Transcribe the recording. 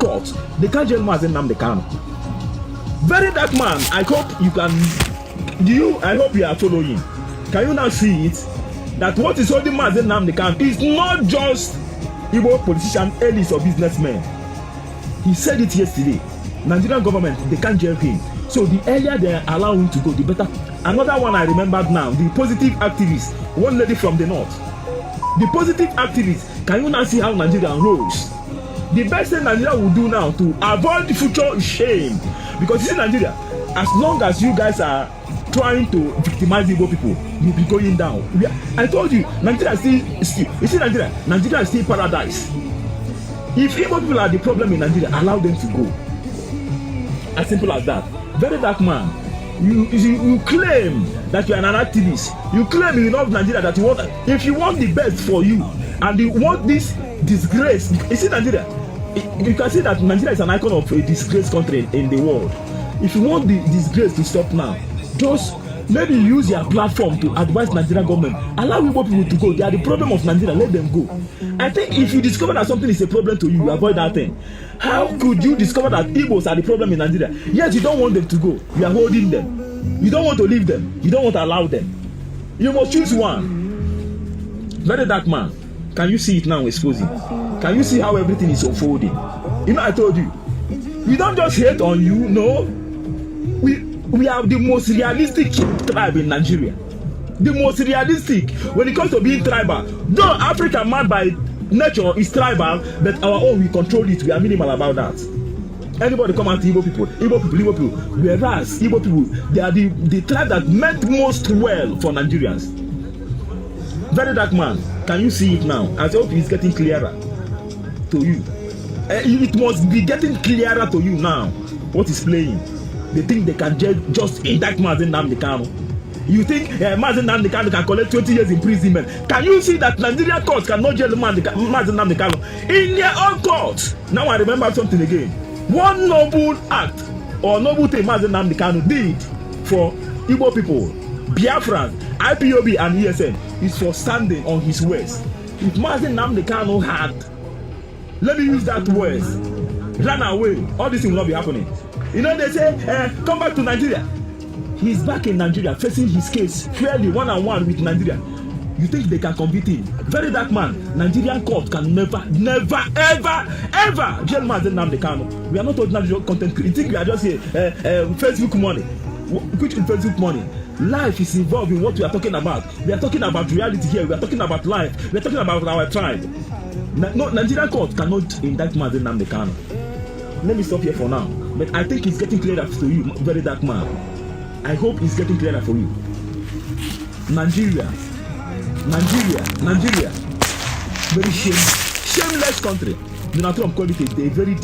court, they can't jail Mazi Nnamdi Kanu. Very dark man. I hope you can. I hope you are following. Can you now see it? That what is holding Mazi Nnamdi Kanu is not just Igbo politician, elites or businessmen. He said it yesterday. Nigerian government, they can't jail him. So the earlier they allow him to go, the better. Another one I remembered now, the positive activist, one lady from the north. The positive activist, can you now see how Nigeria rose? The best thing Nigeria will do now to avoid future shame, because you see Nigeria, as long as you guys are trying to victimize Igbo people, you'll be going down. I told you, Nigeria is still, you see Nigeria is still paradise. If Igbo people are the problem in Nigeria, allow them to go. As simple as that. Very dark man. You claim that you are an activist. You claim you love Nigeria, that you want. If you want the best for you, and you want this disgrace, you see Nigeria. You can see that Nigeria is an icon of a disgraced country in the world. If you want the disgrace to stop now, just maybe use your platform to advise Nigerian government. Allow Igbo people to go. They are the problem of Nigeria. Let them go. I think if you discover that something is a problem to you, you avoid that thing. How could you discover that Igbos are the problem in Nigeria? Yet you don't want them to go. You are holding them. You don't want to leave them. You don't want to allow them. You must choose one. Very dark man. Can you see it now exposing? Can you see how everything is unfolding? You know, I told you. We don't just hate on you. No. We are the most realistic tribe in Nigeria. The most realistic when it comes to being tribal. Though Africa man by nature is tribal, but our own, we control it. We are minimal about that. Anybody come out to Igbo people. Whereas Igbo people, they are the tribe that meant most well for Nigerians. Very dark man. Can you see it now? I hope it's getting clearer to you. It must be getting clearer to you now. What is playing? They think they can just indict Mazi Nnamdi Kanu. You think Mazi Nnamdi Kanu can collect 20 years imprisonment? Can you see that Nigerian courts cannot jail Mazi Nnamdi Kanu in their own courts? Now I remember something again. One noble act or noble thing Mazi Nnamdi Kanu did for Igbo people, Biafran, IPOB and ESN is for standing on his words. If Mazi Nnamdi Kanu had, let me use that word, ran away, all this will not be happening. You know, they say, come back to Nigeria. He's back in Nigeria, facing his case fairly one-on-one with Nigeria. You think they can convict him? Very dark man. Nigerian court can never, ever jail Mazi Nnamdi Kanu. We are not ordinary content creators. You think we are just here, Facebook money? Which is Facebook money? Life is involved in what we are talking about. We are talking about reality here. We are talking about life. We are talking about our tribe. No, Nigerian court cannot indict Mazi Nnamdi Kanu. Let me stop here for now. But I think it's getting clearer to you, very dark man. I hope it's getting clearer for you. Nigeria. Very shameless country. Donald Trump called it a very